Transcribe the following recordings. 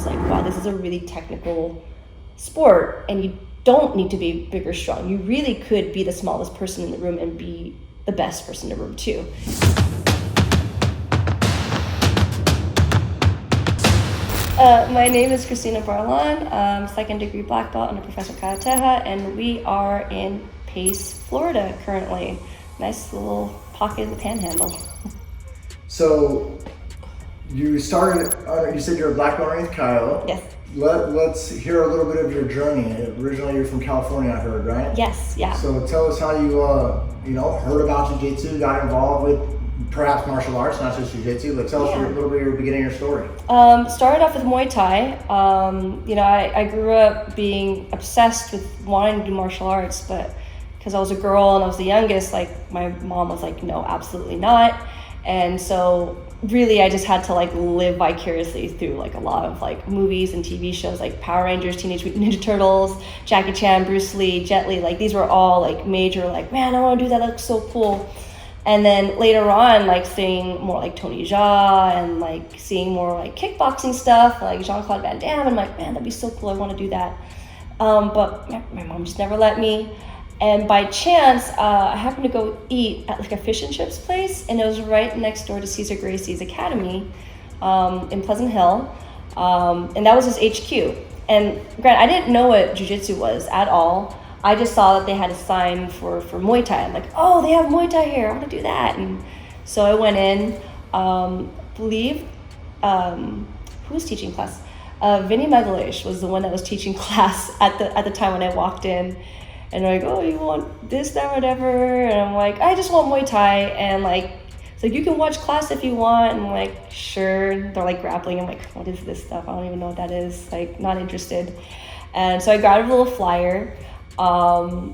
was like, wow, this is a really technical sport, and you don't need to be big or strong. You really could be the smallest person in the room and be the best person in the room too. My name is Kristina Barlaan. I'm second degree black belt under Professor Kayateha, and we are in Pace, Florida currently. Nice little pocket of the Panhandle. So you started, you said you're a black belt underneath Kyle. Yes. Let's hear a little bit of your journey. Originally you're from California, I heard, right? Yes, yeah. So tell us how you, heard about Jiu-Jitsu, got involved with perhaps martial arts, not just Jiu-Jitsu, but tell us a little bit of your beginning of your story. Started off with Muay Thai. I grew up being obsessed with wanting to do martial arts, but because I was a girl and I was the youngest, like my mom was like, no, absolutely not. And so really I just had to like live vicariously through like a lot of like movies and TV shows like Power Rangers, Teenage Mutant Ninja Turtles, Jackie Chan, Bruce Lee, Jet Li. Like these were all like major, like, man, I want to do that. That looks so cool. And then later on, like seeing more like Tony Jaa and like seeing more like kickboxing stuff, like Jean-Claude Van Damme, and like, man, that'd be so cool. I want to do that. But my mom just never let me. And by chance, I happened to go eat at like a fish and chips place, and it was right next door to Cesar Gracie's Academy in Pleasant Hill, and that was his HQ. And granted, I didn't know what jiu-jitsu was at all. I just saw that they had a sign for Muay Thai. I'm like, oh, they have Muay Thai here. I want to do that. And so I went in. Who was teaching class? Vinny Magalish was the one that was teaching class at the time when I walked in. And they're like, oh, you want this, that, whatever? And I'm like, I just want Muay Thai. And like, it's like, you can watch class if you want. And I'm like, sure. They're like grappling. I'm like, what is this stuff? I don't even know what that is. Like, not interested. And so I grabbed a little flyer. I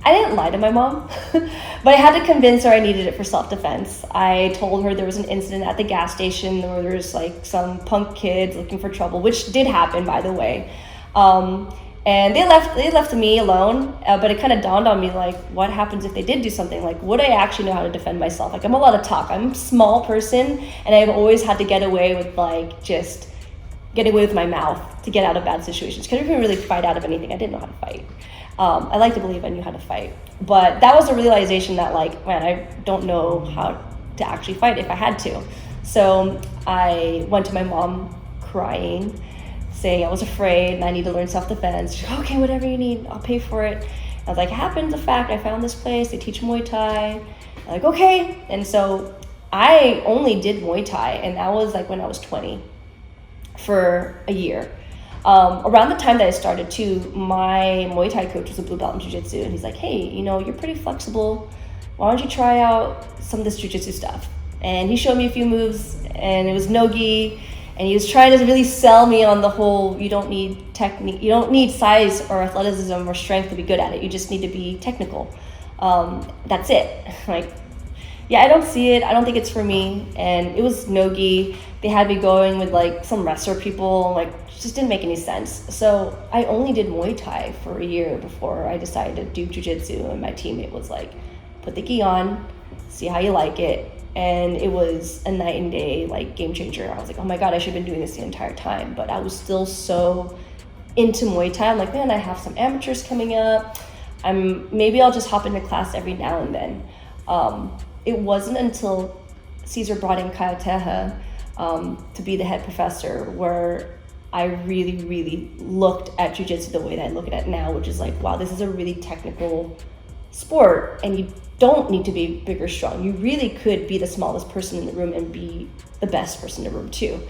didn't lie to my mom, but I had to convince her I needed it for self-defense. I told her there was an incident at the gas station where there was like some punk kids looking for trouble, which did happen, by the way. And they left me alone, but it kind of dawned on me, like, what happens if they did do something? Like, would I actually know how to defend myself? Like, I'm a lot of talk. I'm a small person, and I've always had to get away with like just getting away with my mouth to get out of bad situations. Because I couldn't really fight out of anything. I didn't know how to fight. I like to believe I knew how to fight, but that was a realization that like, man, I don't know how to actually fight if I had to. So I went to my mom crying, saying I was afraid and I need to learn self-defense. She's like, okay, whatever you need, I'll pay for it. I was like, happens a fact, I found this place, they teach Muay Thai. I'm like, okay. And so I only did Muay Thai, and that was like when I was 20 for a year. Around the time that I started too, my Muay Thai coach was a blue belt in Jiu-Jitsu, and he's like, hey, you're pretty flexible. Why don't you try out some of this Jiu-Jitsu stuff? And he showed me a few moves, and it was no-gi, and he was trying to really sell me on the whole, you don't need technique, you don't need size or athleticism or strength to be good at it. You just need to be technical. That's it. Like, yeah, I don't see it. I don't think it's for me. And it was no-gi. They had me going with like some wrestler people, like it just didn't make any sense. So I only did Muay Thai for a year before I decided to do Jiu-Jitsu, and my teammate was like, put the gi on, see how you like it. And it was a night and day like game changer. I was like, oh my God, I should have been doing this the entire time. But I was still so into Muay Thai. I'm like, man, I have some amateurs coming up. Maybe I'll just hop into class every now and then. It wasn't until Cesar brought in Kayateha to be the head professor where I really, really looked at jiu-jitsu the way that I look at it now, which is like, wow, this is a really technical sport, and you don't need to be big or strong. You really could be the smallest person in the room and be the best person in the room too.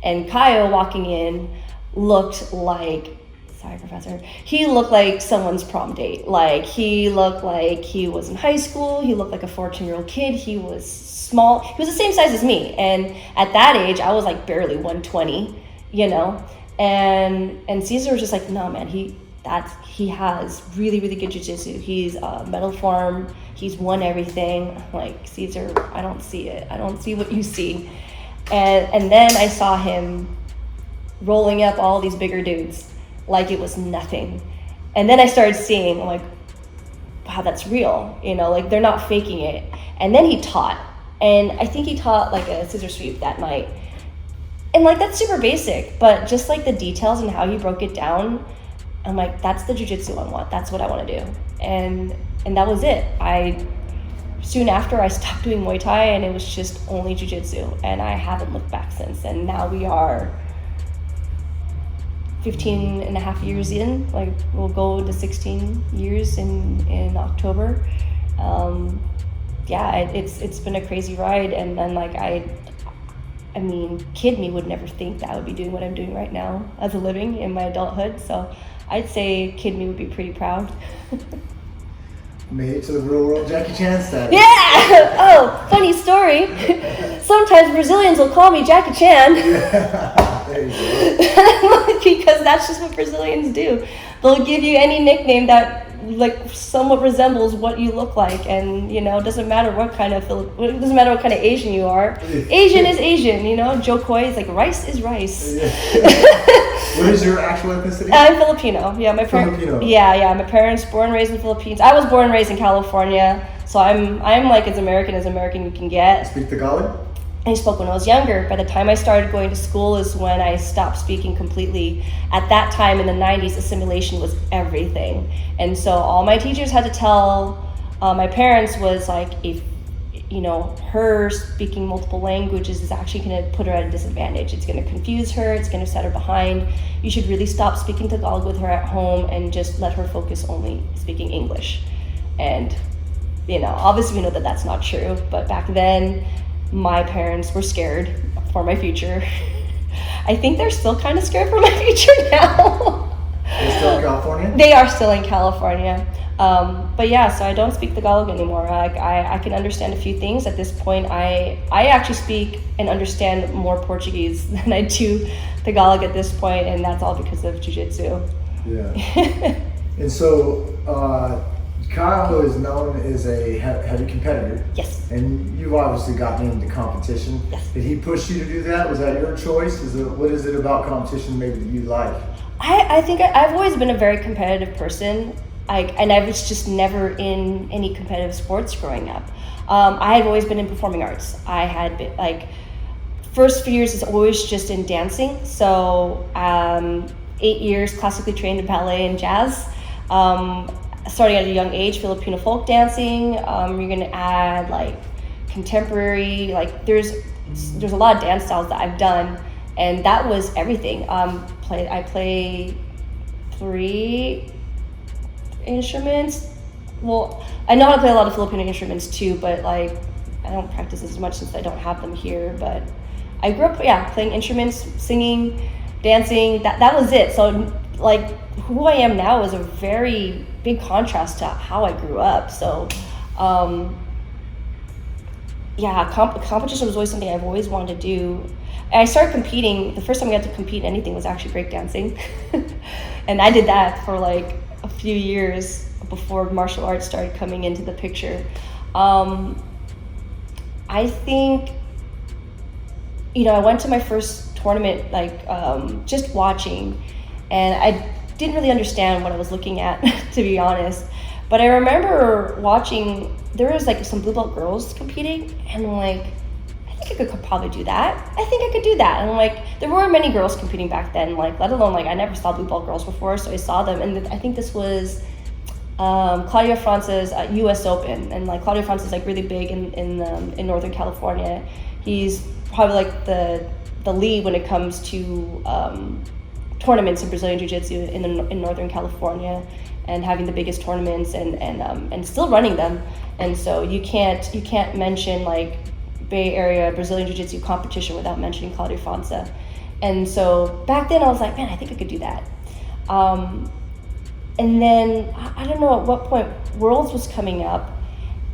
And Kyle walking in looked like, sorry, professor, he looked like someone's prom date. Like, he looked like he was in high school. He looked like a 14-year-old kid. He was small. He was the same size as me. And at that age, I was like barely 120, And Cesar was just like, no, man, he has really, really good jiu-jitsu. He's metal form. He's won everything. Like, Cesar, I don't see it. I don't see what you see. And then I saw him rolling up all these bigger dudes like it was nothing. And then I started seeing, like, wow, that's real. Like, they're not faking it. And then he taught. And I think he taught like a scissor sweep that night. And like, that's super basic, but just like the details and how he broke it down, I'm like, that's the jiu-jitsu I want. That's what I want to do. And that was it. Soon after, I stopped doing Muay Thai, and it was just only jiu-jitsu, and I haven't looked back since. And now we are 15 and a half years in. Like, we'll go to 16 years in October. It's been a crazy ride, and then like I mean, kid me would never think that I would be doing what I'm doing right now as a living in my adulthood. So I'd say kid me would be pretty proud. Made it to the real world Jackie Chan status. Yeah! Oh, funny story. Sometimes Brazilians will call me Jackie Chan. Yeah. There you go. Because that's just what Brazilians do. They'll give you any nickname that like somewhat resembles what you look like, and it doesn't matter what kind of Asian you are. Asian is Asian, Joe Coy is like rice is rice. What is your actual ethnicity? I'm Filipino. Yeah, my Filipino. Yeah. My parents born and raised in the Philippines. I was born and raised in California, so I'm like as American you can get. Speak Tagalog? I spoke when I was younger. By the time I started going to school is when I stopped speaking completely. At that time in the 90s, assimilation was everything. And so all my teachers had to tell my parents was like, if her speaking multiple languages is actually going to put her at a disadvantage. It's going to confuse her. It's going to set her behind. You should really stop speaking Tagalog with her at home and just let her focus only speaking English. And, obviously we know that that's not true. But back then, my parents were scared for my future. I think they're still kind of scared for my future now. They're still in California? They are still in California. But yeah, so I don't speak Tagalog anymore. I can understand a few things. At this point, I actually speak and understand more Portuguese than I do Tagalog at this point, and that's all because of jiu-jitsu. Yeah. And so, Kyle is known as a heavy competitor. Yes. And you've obviously gotten into competition. Yes. Did he push you to do that? Was that your choice? What is it about competition maybe that you like? I think I've always been a very competitive person. And I was just never in any competitive sports growing up. I had always been in performing arts. I had been first few years is always just in dancing. So 8 years classically trained in ballet and jazz. Starting at a young age, Filipino folk dancing. You're gonna add like contemporary, like there's a lot of dance styles that I've done, and that was everything. I play 3 instruments. Well, I know how to play a lot of Filipino instruments too, but like I don't practice as much since I don't have them here. But I grew up, playing instruments, singing, dancing. That was it. So like who I am now is a very big contrast to how I grew up. So competition was always something I've always wanted to do. And I started competing. The first time I got to compete in anything was actually breakdancing. And I did that for like a few years before martial arts started coming into the picture. I think, I went to my first tournament just watching, and I didn't really understand what I was looking at, to be honest. But I remember watching, there was like some blue belt girls competing, and I'm like, I think I could probably do that. I think I could do that. And like, there weren't many girls competing back then, like, let alone like I never saw blue belt girls before, so I saw them, and I think this was Claudio France's U.S. Open, and like Claudio France is like really big in Northern California. He's probably like the lead when it comes to tournaments in Brazilian Jiu-Jitsu in Northern California, and having the biggest tournaments and still running them. And so you can't mention like Bay Area Brazilian Jiu-Jitsu competition without mentioning Claudio France. And so back then I was like, man, I think I could do that. And then I don't know at what point Worlds was coming up,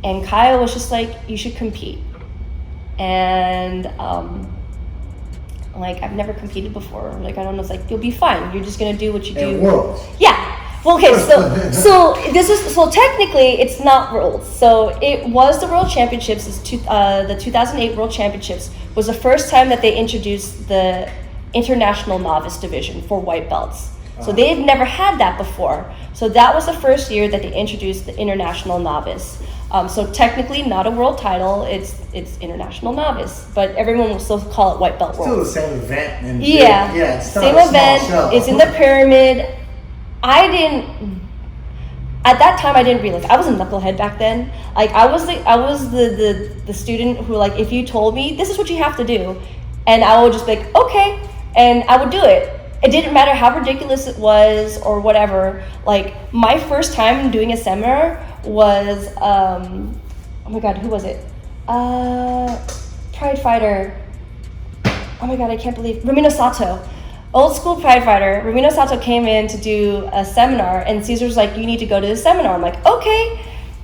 and Kyle was just like, you should compete. And like, I've never competed before. Like, I don't know. It's like, you'll be fine. You're just gonna do what you do. And Worlds. Yeah. Well, okay. So technically, it's not Worlds. So it was the World Championships. The 2008 World Championships was the first time that they introduced the International Novice Division for white belts. So they've never had that before. So that was the first year that they introduced the International Novice. So technically not a world title, it's international novice, but everyone will still call it white belt world. Still the same event. And yeah, it's not same a small event. show. It's in the pyramid. At that time I didn't realize I was a knucklehead back then. Like I was the student who, like, if you told me this is what you have to do, and I would just be like, okay, and I would do it. It didn't matter how ridiculous it was or whatever. Like my first time doing a seminar was oh my god, who was it? Pride fighter. Oh my god, I can't believe Ramino Sato. Old school pride fighter. Ramino Sato came in to do a seminar, and Caesar's like, you need to go to the seminar. I'm like, okay.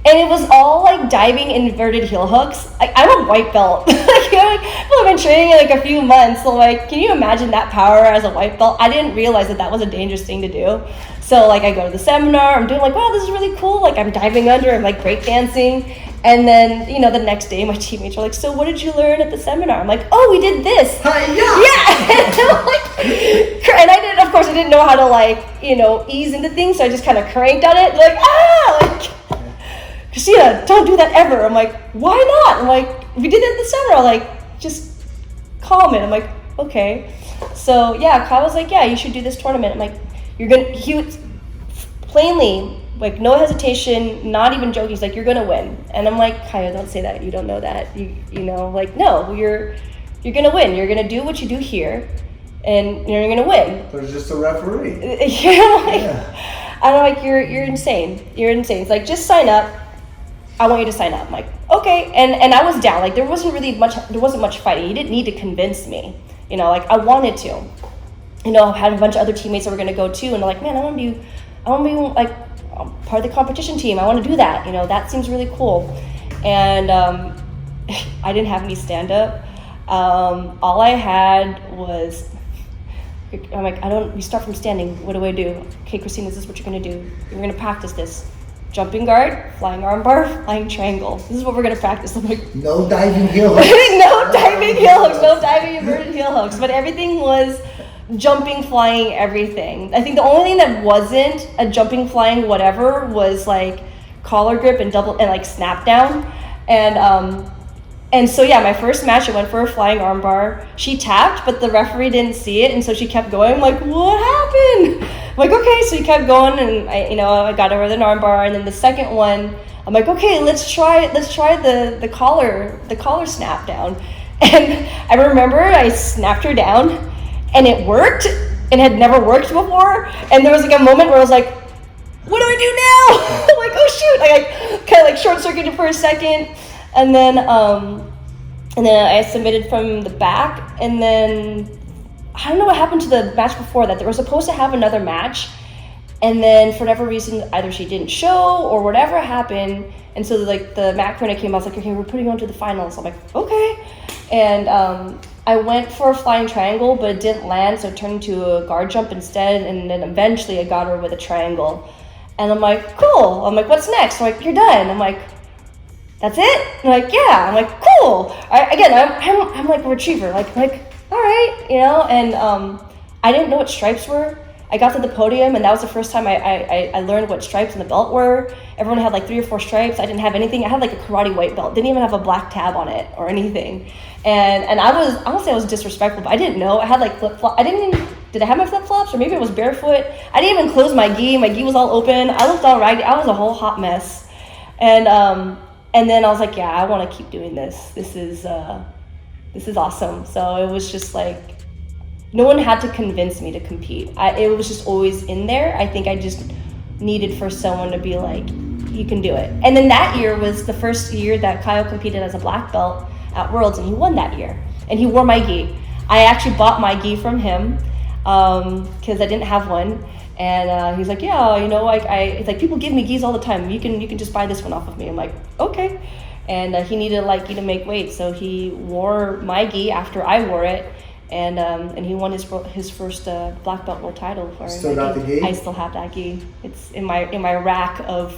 And it was all like diving inverted heel hooks. I'm a white belt. I've been training in like a few months. So like, can you imagine that power as a white belt? I didn't realize that was a dangerous thing to do. So like I go to the seminar, I'm doing like, wow, this is really cool. Like I'm diving under, I'm like breakdancing. And then, the next day my teammates are like, so what did you learn at the seminar? I'm like, oh, we did this. And I didn't, of course, I didn't know how to ease into things. So I just kind of cranked on it. Kristina, don't do that ever. I'm like, why not? I'm like, we did it in the seminar. Like, just calm it. I'm like, okay. So yeah, Kyle was like, yeah, you should do this tournament. I'm like, he was plainly, like, no hesitation, not even joking. He's like, you're gonna win. And I'm like, Kyle, don't say that. You don't know that. No, you're gonna win. You're gonna do what you do here, and you're gonna win. There's just a referee. I'm like, you're insane. You're insane. It's like, just sign up. I want you to sign up. I'm like, okay. And I was down. Like, there wasn't much fighting. He didn't need to convince me. I wanted to. I had a bunch of other teammates that were gonna go too, and they're like, man, I want to be like part of the competition team. I want to do that. That seems really cool. And I didn't have any stand up. All I had was, I'm like, we start from standing. What do I do? Okay, Kristina, this is what you're gonna do. You're gonna practice this. Jumping guard, flying armbar, flying triangle. This is what we're gonna practice. I'm like, no diving heel hooks. No diving heel hooks, no diving inverted heel hooks. But everything was jumping, flying, everything. I think the only thing that wasn't a jumping, flying, whatever was like collar grip and like snap down. And so yeah, my first match, I went for a flying armbar. She tapped, but the referee didn't see it, and so she kept going. I'm like, what happened? I'm like, okay, so he kept going, and I got her with an armbar, and then the second one, I'm like, okay, let's try the collar snap down. And I remember I snapped her down, and it worked, and had never worked before. And there was like a moment where I was like, what do I do now? I'm like, oh shoot! I kind of like short circuited for a second. And then I submitted from the back, and then I don't know what happened to the match before that. They were supposed to have another match, and then for whatever reason, either she didn't show or whatever happened. And so like the mat corner came out, I was like, okay, we're putting you on to the finals. I'm like, okay. And I went for a flying triangle, but it didn't land, so it turned into a guard jump instead. And then eventually I got her with a triangle. And I'm like, cool. I'm like, what's next? I'm like, you're done. I'm like, that's it? I'm like, yeah. I'm like, cool. I'm like a retriever. Like, all right, and I didn't know what stripes were. I got to the podium, and that was the first time I learned what stripes in the belt were. Everyone had like 3 or 4 stripes. I didn't have anything. I had like a karate white belt. Didn't even have a black tab on it or anything. And I was disrespectful, but I didn't know. I had like flip-flops. Did I have my flip-flops, or maybe it was barefoot? I didn't even close my gi. My gi was all open. I looked all raggedy. I was a whole hot mess. And then I was like, yeah, I want to keep doing this. This is awesome. So it was just like, no one had to convince me to compete. It was just always in there. I think I just needed for someone to be like, you can do it. And then that year was the first year that Kyle competed as a black belt at Worlds, and he won that year. And he wore my gi. I actually bought my gi from him because I didn't have one. And he's like, yeah, it's like, people give me gis all the time. You can just buy this one off of me. I'm like, okay. And he needed like gi to make weight, so he wore my gi after I wore it, and he won his first black belt world title. Still got the gi? I still have that gi. It's in my rack of.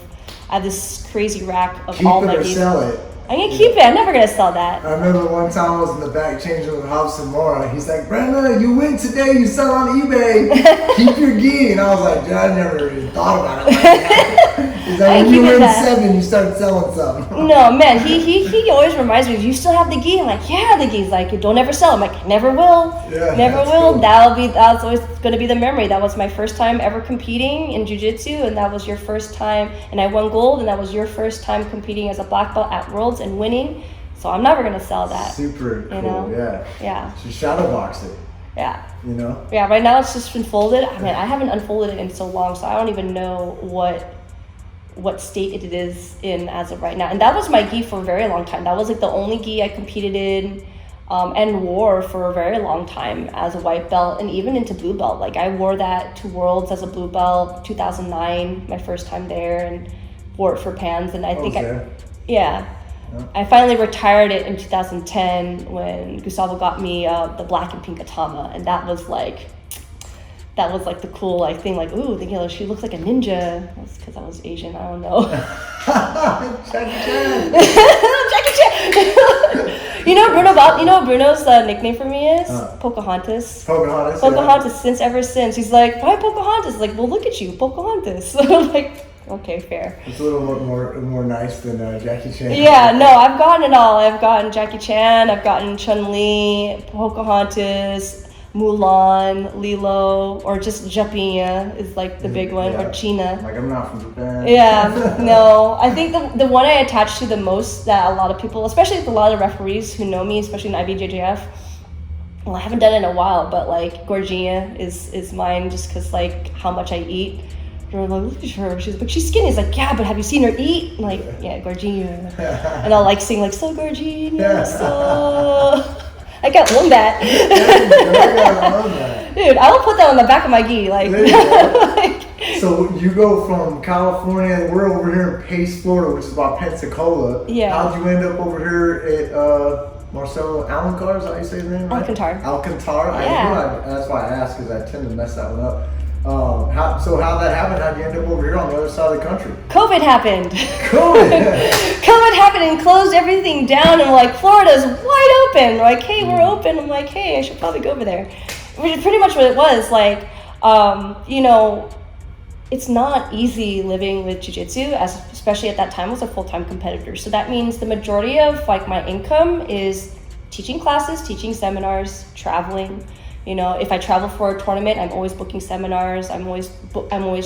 I have this crazy rack of keep all my gis. gis. Sell it. I'm gonna keep it. I'm never gonna sell that. I remember one time I was in the back changing with Hobbs and Mora. He's like, Brenda, you win today. You sell on eBay. Keep your gi. And I was like, dude, I never even thought about it like that. Is that when you were in 7, you started selling something? No, man, he always reminds me, do you still have the gi? I'm like, yeah, the gi's like, don't ever sell. I'm like, never will. Yeah, never will. Cool. That's always going to be the memory. That was my first time ever competing in jiu-jitsu, and that was your first time, and I won gold, and that was your first time competing as a black belt at Worlds and winning. So I'm never going to sell that. Super cool, you know? yeah. Yeah. So shadow box it. Yeah. You know? Yeah, right now it's just been folded. I mean, I haven't unfolded it in so long, so I don't even know what state it is in as of right now. And that was my gi for a very long time. That was like the only gi I competed in and wore for a very long time as a white belt and even into blue belt. Like I wore that to Worlds as a blue belt, 2009, my first time there, and wore it for Pans. And I think I finally retired it in 2010 when Gustavo got me the black and pink Atama, and that was like the cool like thing, like, ooh, she looks like a ninja. That's because I was Asian, I don't know. Jackie Chan. Jackie Chan. You know what Bruno's nickname for me is? Pocahontas. Pocahontas. Yeah. Ever since. He's like, why Pocahontas? Like, well, look at you, Pocahontas. I'm like, okay, fair. It's a little more nice than Jackie Chan. Yeah, no, I've gotten it all. I've gotten Jackie Chan, I've gotten Chun-Li, Pocahontas, Mulan, Lilo, or just Japinha is like the big one, or China. Like, I'm not from Japan. Yeah, no. I think the one I attach to the most that a lot of people, especially a lot of referees who know me, especially in IBJJF, well, I haven't done it in a while, but like Gorgia is mine just because like how much I eat. They're like, look at her. She's skinny. It's like, yeah, but have you seen her eat? I'm like, yeah, Gorgia. And I'll like sing like, so Gorgia, so. I got one that. Dude, I will put that on the back of my gi. Like, So you go from California, we're over here in Pace, Florida, which is about Pensacola. Yeah. How'd you end up over here at Marcelo Alcantar? Is that how you say his name? Right? Alcantar. Yeah. That's why I asked, because I tend to mess that one up. How'd that happen? How'd you end up over here on the other side of the country? COVID happened. COVID happened and closed everything down, and like, Florida's wide open. We're like, hey, we're open. I'm like, hey, I should probably go over there. Which is pretty much what it was. Like, it's not easy living with jiu-jitsu, especially at that time I was a full-time competitor. So that means the majority of like my income is teaching classes, teaching seminars, traveling. If I travel for a tournament, I'm always booking seminars. I'm always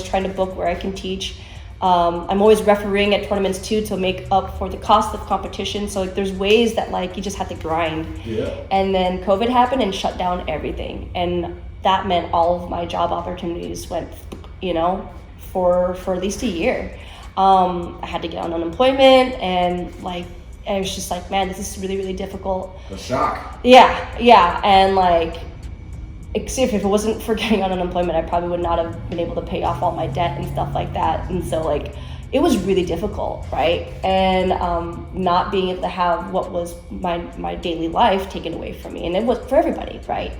trying to book where I can teach. I'm always refereeing at tournaments too to make up for the cost of competition. So like, there's ways that like you just have to grind. Yeah. And then COVID happened and shut down everything, and that meant all of my job opportunities went, for at least a year. I had to get on unemployment, and like I was just like, man, this is really, really difficult. A shock. Yeah, and like. If it wasn't for getting on unemployment, I probably would not have been able to pay off all my debt and stuff like that. And so like, it was really difficult, right? And not being able to have what was my daily life taken away from me. And it was for everybody, right?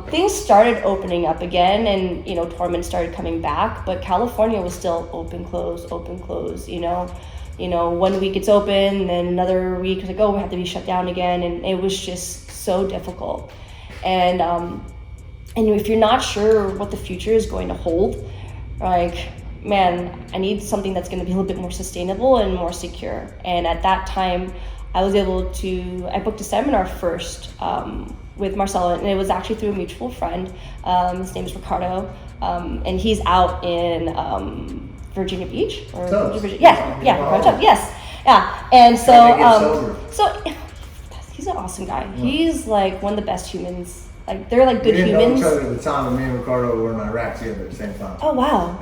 Things started opening up again, and tournaments started coming back, but California was still open, close. 1 week it's open, then another week it's like, oh, we have to be shut down again. And it was just so difficult. And if you're not sure what the future is going to hold, like, man, I need something that's going to be a little bit more sustainable and more secure. And at that time, I booked a seminar first with Marcelo, and it was actually through a mutual friend. His name is Ricardo, and he's out in Virginia Beach. Yes. Yeah. And so he's an awesome guy. Yeah. He's like one of the best humans. Like, they're like good humans. We didn't know each other at the time, and me and Ricardo were in Iraq together at the same time. Oh wow.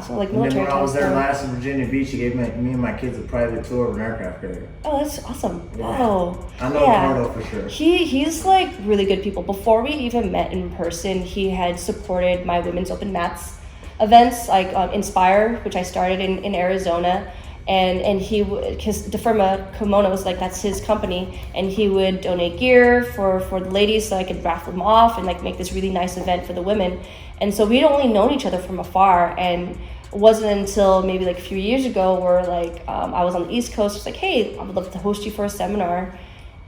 So like military. And then when I was there last in Virginia Beach, he gave me and my kids a private tour of an aircraft carrier. Oh, that's awesome. Yeah. Oh, I know Ricardo for sure. He's like really good people. Before we even met in person, he had supported my women's open mats events, like Inspire, which I started in Arizona. And he would, because DeFirma Kimonos, like that's his company, and he would donate gear for the ladies so I could raffle them off and like make this really nice event for the women. And so we'd only known each other from afar, and it wasn't until maybe like a few years ago where like I was on the East Coast, was like, hey, I would love to host you for a seminar.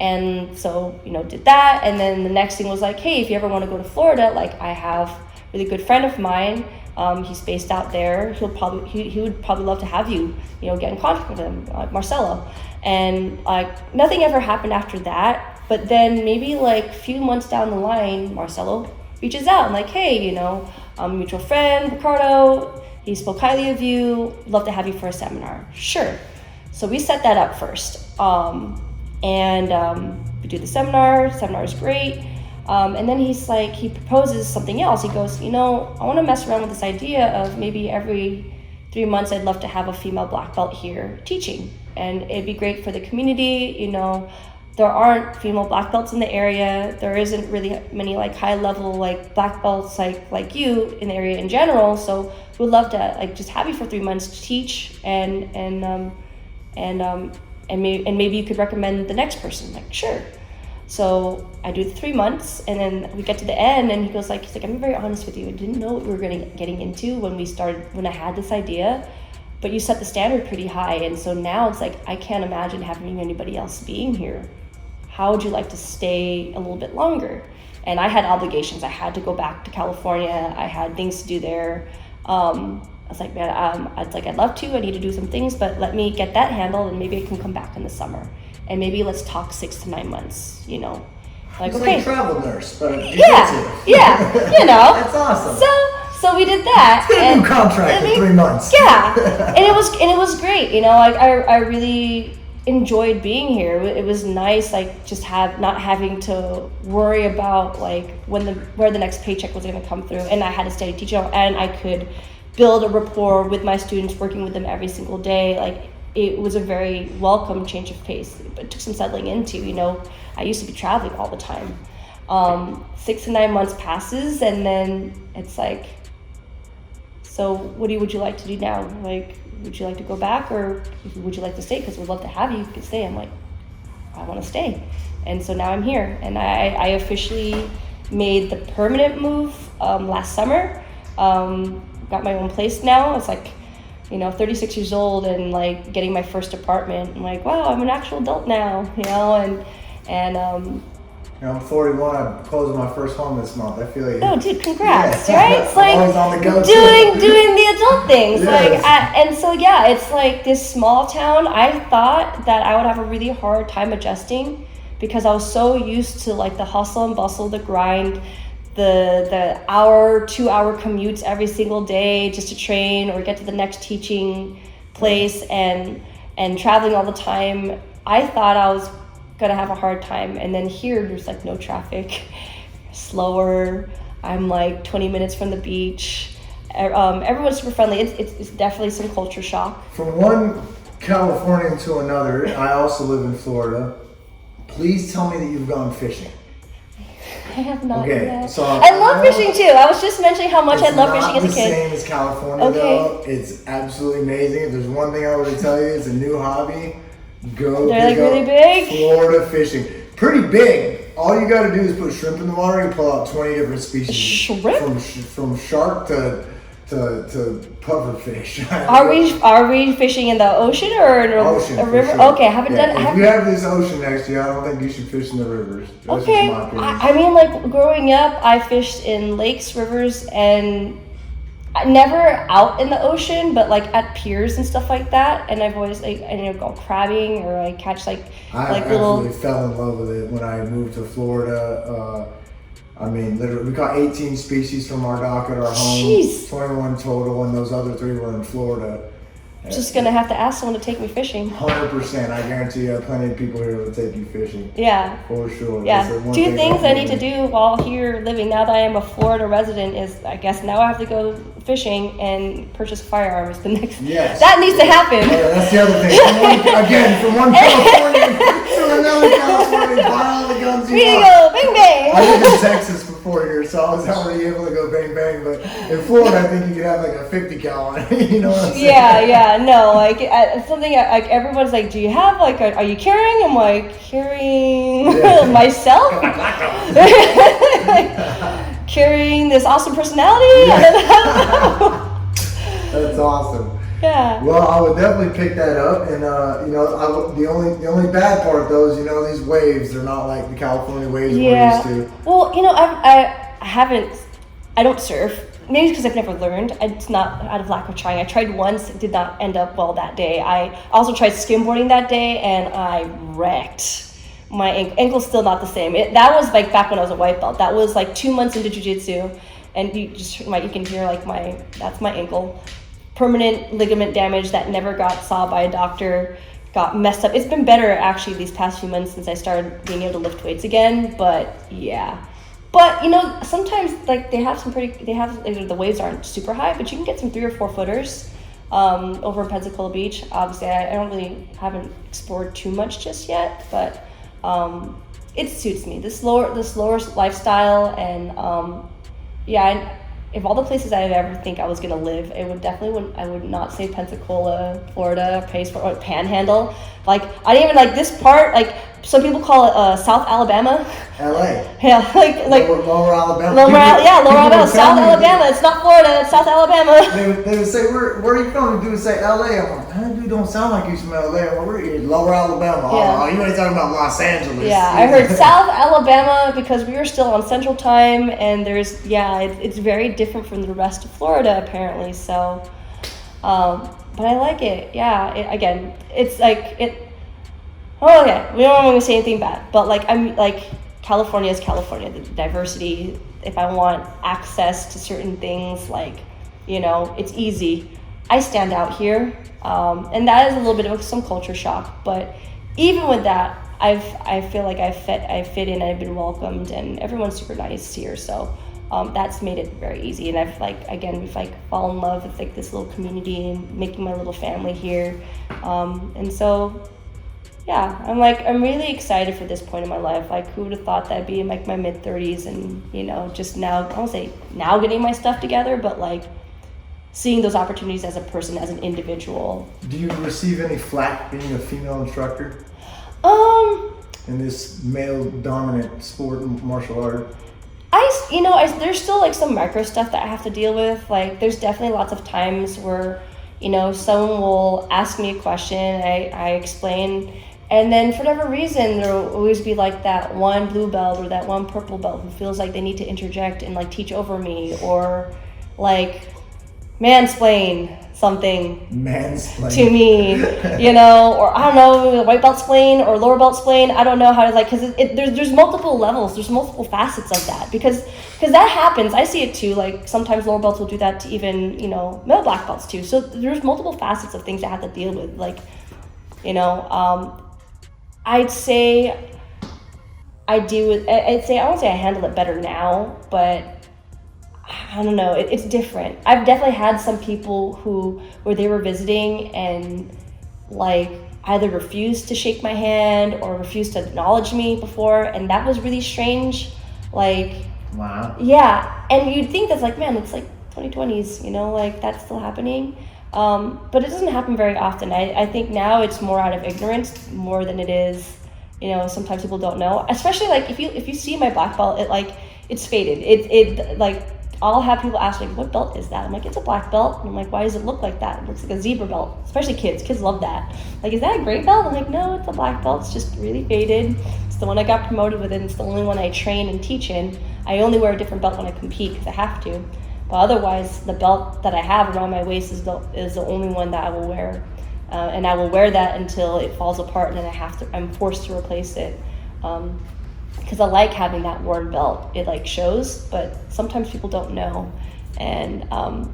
And so, did that. And then the next thing was like, hey, if you ever want to go to Florida, like I have really good friend of mine. He's based out there. He would probably love to have you, get in contact with him, like Marcelo. And like nothing ever happened after that. But then maybe like a few months down the line, Marcelo reaches out and like, hey, mutual friend, Ricardo, he spoke highly of you, love to have you for a seminar. Sure. So we set that up first. We do the seminar is great. And then he proposes something else. He goes, I want to mess around with this idea of maybe every 3 months I'd love to have a female black belt here teaching. And it'd be great for the community. There aren't female black belts in the area. There isn't really many like high level like black belts like you in the area in general. So we'd love to like just have you for 3 months to teach and maybe you could recommend the next person. Like, sure. So I do the 3 months, and then we get to the end, and he's like, I'm very honest with you. I didn't know what we were getting into when I had this idea, but you set the standard pretty high, and so now it's like I can't imagine having anybody else being here. How would you like to stay a little bit longer? And I had obligations. I had to go back to California. I had things to do there. I was like, man, I'd love to. I need to do some things, but let me get that handled, and maybe I can come back in the summer. And maybe let's talk 6 to 9 months, Like, it's okay. like travel nurse, but Yeah, That's awesome. So we did that. It's a new contract for 3 months. Yeah, and it was great. I really enjoyed being here. It was nice, like just not having to worry about like where the next paycheck was going to come through, and I had a steady teacher, and I could build a rapport with my students, working with them every single day. Like, it was a very welcome change of pace. It took some settling into. I used to be traveling all the time. 6 to 9 months passes, and then it's like, so what would you like to do now? Like, would you like to go back, or would you like to stay? Because we'd love to have you. You could stay. I'm like, I want to stay. And so now I'm here, and I officially made the permanent move last summer. Got my own place now. It's like, 36 years old and like getting my first apartment. I'm like, wow, I'm an actual adult now, and I'm 41. I'm closing my first home this month. I feel like. Oh, dude, congrats! Yeah. Right? It's like always on the go doing the adult things. Yes. It's like this small town. I thought that I would have a really hard time adjusting because I was so used to like the hustle and bustle, the grind, the 2-hour commutes every single day just to train or get to the next teaching place and traveling all the time. I thought I was gonna have a hard time, and then here there's like no traffic, slower. I'm like 20 minutes from the beach. Everyone's super friendly. It's definitely some culture shock. From one Californian to another, I also live in Florida. Please tell me that you've gone fishing. I have not yet. So I love fishing too. I was just mentioning how much I love fishing as a kid. It's not the same as California though. It's absolutely amazing. If there's one thing I would tell you, it's a new hobby. Go They're like really big? Florida fishing. Pretty big. All you got to do is put shrimp in the water and pull out 20 different species. Shrimp? From shark to pufferfish. Are we fishing in the ocean or in a river? Sure. Okay, I haven't done it. If you have this ocean next to you, I don't think you should fish in the rivers. That's okay. just my opinion. I mean, like growing up, I fished in lakes, rivers, and never out in the ocean, but like at piers and stuff like that. And I've always go crabbing or I catch I absolutely fell in love with it when I moved to Florida. Literally, we caught 18 species from our dock at our home. Jeez. 21 total, and those other 3 were in Florida. Just gonna have to ask someone to take me fishing. 100%. I guarantee you have plenty of people here who will take you fishing. Yeah. For sure. Yeah. 2 things I need to do while here living, now that I am a Florida resident, is I guess now I have to go fishing and purchase firearms the next. Yes. That needs to happen. That's the other thing. From one California to another California, buy all the guns you want. Go, bang bang. I lived in Texas before here, so I was already able to go bang bang. But in Florida, I think you could have like a 50 cal on it. You know what I'm saying? Yeah. No, like something like everyone's like, do you have like, are you carrying? I'm like, carrying myself? Like, carrying this awesome personality? Yeah. That's awesome. Yeah. Well, I would definitely pick that up, and the only bad part though is these waves. They're not like the California waves we're used to. Well, I haven't I don't surf. Maybe because I've never learned. It's not out of lack of trying. I tried once, it did not end up well that day. I also tried skimboarding that day, and I wrecked. My ankle's still not the same. That was like back when I was a white belt. That was like 2 months into jiu-jitsu, and you can hear like that's my ankle. Permanent ligament damage that never got saw by a doctor, got messed up. It's been better actually these past few months since I started being able to lift weights again, but yeah. But sometimes like the waves aren't super high, but you can get some 3 or 4 footers over in Pensacola Beach. Obviously, I haven't explored too much just yet, but it suits me. This slower lifestyle, and if all the places I ever think I was gonna live, I would not say Pensacola, Florida, or Panhandle. Like I didn't even like this part. Like some people call it South Alabama. LA. Yeah, like Lower Alabama. Lower Alabama, South Alabama. It's not Florida, it's South Alabama. They would say, where are you from? Dude would say LA. I'm like, that dude don't sound like he's from LA. I'm like, where are you? Lower Alabama. Yeah. Oh, you ain't talking about Los Angeles. Yeah, I heard South Alabama because we were still on Central Time, and it's very different from the rest of Florida apparently. So, but I like it. Yeah, it's like it. Oh, okay. We don't want to say anything bad, but California is California. The diversity. If I want access to certain things, it's easy. I stand out here, and that is a little bit of some culture shock. But even with that, I feel like I fit in. I've been welcomed, and everyone's super nice here. So that's made it very easy. And we've fallen in love with this little community and making my little family here, and so. Yeah, I'm really excited for this point in my life. Who would have thought that I'd be in my mid-30s and, just now, I won't say now getting my stuff together, but seeing those opportunities as a person, as an individual. Do you receive any flack being a female instructor? In this male-dominant sport and martial art? There's still some micro stuff that I have to deal with. There's definitely lots of times where, someone will ask me a question, I explain. And then for whatever reason, there will always be that one blue belt or that one purple belt who feels like they need to interject and teach over me or mansplain something to me, or I don't know, white belt splain or lower belt splain. I don't know how to because there's multiple levels, there's multiple facets of that because that happens. I see it too. Sometimes lower belts will do that to even male black belts too. So there's multiple facets of things I have to deal with. I'd say I won't say I handle it better now, but I don't know. It's different. I've definitely had some people where they were visiting and either refused to shake my hand or refused to acknowledge me before, and that was really strange. Wow. Yeah, and you'd think that's man, it's 2020s, that's still happening. But it doesn't happen very often. I think now it's more out of ignorance more than it is, sometimes people don't know. Especially if you see my black belt, it's faded. I'll have people ask what belt is that? I'm it's a black belt. And I'm why does it look like that? It looks like a zebra belt. Especially kids. Kids love that. Is that a gray belt? I'm no, it's a black belt. It's just really faded. It's the one I got promoted with, and it's the only one I train and teach in. I only wear a different belt when I compete because I have to. But otherwise, the belt that I have around my waist is the only one that I will wear, and I will wear that until it falls apart, and then I'm forced to replace it, because I like having that worn belt. It shows, but sometimes people don't know, and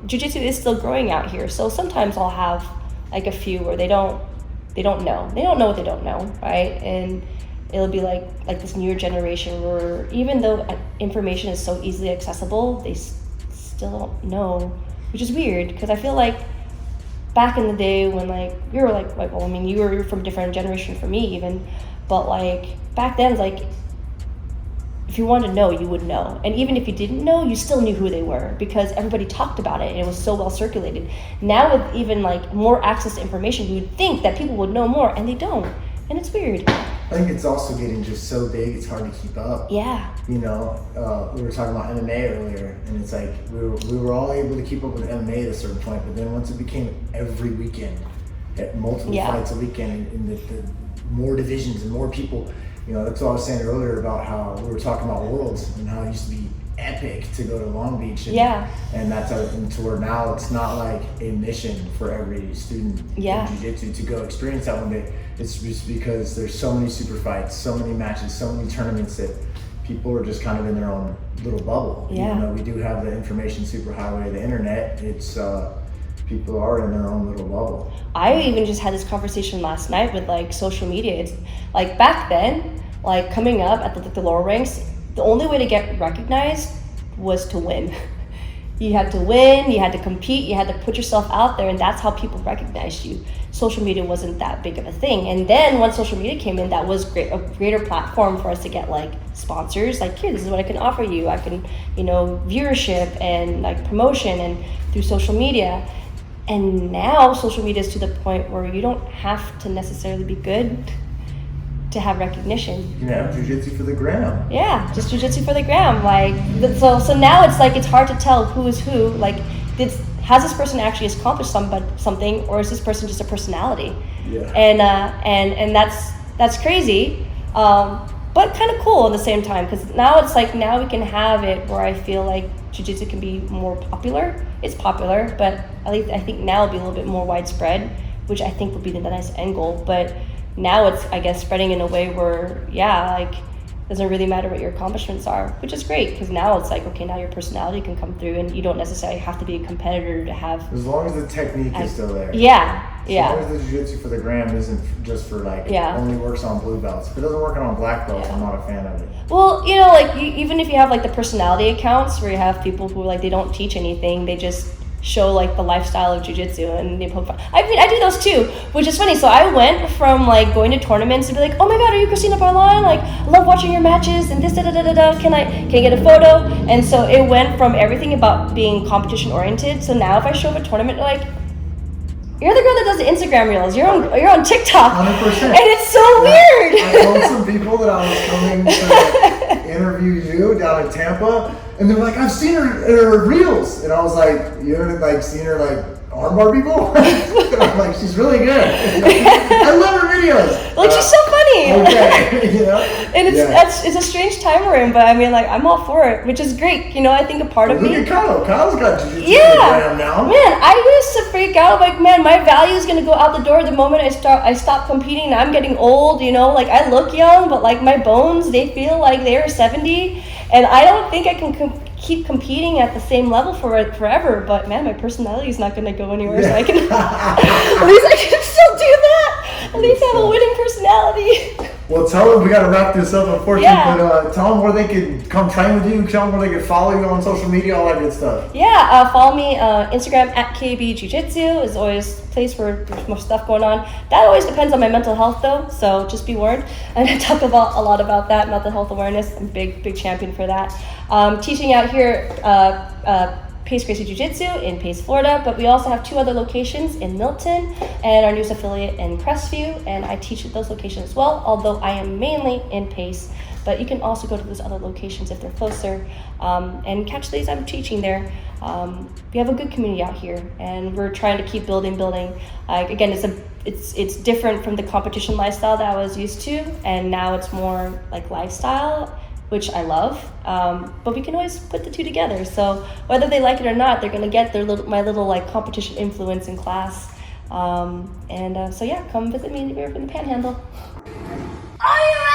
jiu-jitsu is still growing out here. So sometimes I'll have a few where they don't know what they don't know, right? And it'll be like this newer generation where even though information is so easily accessible, they still don't know, which is weird because I feel back in the day when you were you were from a different generation from me even, but back then if you wanted to know, you would know, and even if you didn't know, you still knew who they were because everybody talked about it and it was so well circulated. Now with even more access to information, you would think that people would know more, and they don't, and it's weird. I think it's also getting just so big, it's hard to keep up. Yeah. We were talking about MMA earlier, and it's we were all able to keep up with MMA at a certain point, but then once it became every weekend, at multiple fights a weekend, and the more divisions and more people, that's what I was saying earlier about how we were talking about worlds and how it used to be epic to go to Long Beach. And, Yeah. And and to where now it's not like a mission for every student in jiu-jitsu to go experience that one day. It's just because there's so many super fights, so many matches, so many tournaments that people are just kind of in their own little bubble. Yeah. Even though we do have the information superhighway of the internet, it's people are in their own little bubble. I even just had this conversation last night with like social media. It's like back then, like coming up at the lower ranks, the only way to get recognized was to win. You had to win, you had to compete, you had to put yourself out there, and that's how people recognized you. Social media wasn't that big of a thing. And then once social media came in, that was a greater platform for us to get like sponsors, like, here, this is what I can offer you. I can, viewership and like promotion and through social media. And now social media is to the point where you don't have to necessarily be good to have recognition. You can have jiu-jitsu for the gram. Yeah, just jiu-jitsu for the gram. Like, so now it's like it's hard to tell who is who. Like, has this person actually accomplished something, or is this person just a personality? Yeah. And that's crazy, but kind of cool at the same time, because now it's like now we can have it where I feel like jiu-jitsu can be more popular. It's popular, but at least I think now it'll be a little bit more widespread, which I think would be the nice end goal. But now it's, I guess, spreading in a way where, like, doesn't really matter what your accomplishments are, which is great, because now it's like, okay, now your personality can come through, and you don't necessarily have to be a competitor to have. As long as the technique is still there. Yeah. As long as the jiu-jitsu for the gram isn't just for like, only works on blue belts. If it doesn't work on black belts, I'm not a fan of it. Well, like even if you have like the personality accounts where you have people who like, they don't teach anything, they just show like the lifestyle of jiu-jitsu and they poke fun. I mean, I do those too, which is funny. So I went from like going to tournaments and be like, oh my God, are you Kristina Barlaan? Like, I love watching your matches and this, da-da-da-da-da. Can I get a photo? And so it went from everything about being competition oriented. So now if I show up at a tournament, they're like, you're the girl that does the Instagram reels. You're on TikTok. 100%. And it's so weird. I told some people that I was coming to interview you down in Tampa, and they're like, I've seen her reels. And I was like, you haven't like seen her like armbar people? And I'm like, she's really good. I love her videos. Like, she's so funny. Okay. And it's a strange time we're in, but I mean, like, I'm all for it, which is great. I think a part of me. Look at Kyle. Kyle's got jiu-jitsu now. Man, I used to freak out. Like, man, my value is gonna go out the door the moment I stop competing. I'm getting old. Like, I look young, but like my bones, they feel like they're 70, and I don't think I can keep competing at the same level forever. But man, my personality is not gonna go anywhere, so I can at least I can still do that. At least have a winning personality. Well, tell them we got to wrap this up, unfortunately, but tell them where they can come train with you, tell them where they can follow you on social media, all that good stuff. Yeah, follow me Instagram at KB Jiu-Jitsu. Is always a place where there's more stuff going on. That always depends on my mental health, though, so just be warned. And I talk a lot about that, mental health awareness. I'm a big champion for that. Teaching out here Pace Gracie Jiu-Jitsu in Pace, Florida, but we also have 2 other locations in Milton and our newest affiliate in Crestview, and I teach at those locations as well, although I am mainly in Pace, but you can also go to those other locations if they're closer and catch these I'm teaching there. We have a good community out here, and we're trying to keep building. Again, it's different from the competition lifestyle that I was used to, and now it's more like lifestyle, which I love, but we can always put the 2 together. So whether they like it or not, they're gonna get my little like competition influence in class. So yeah, come visit me if you're in the Panhandle. Are you ready?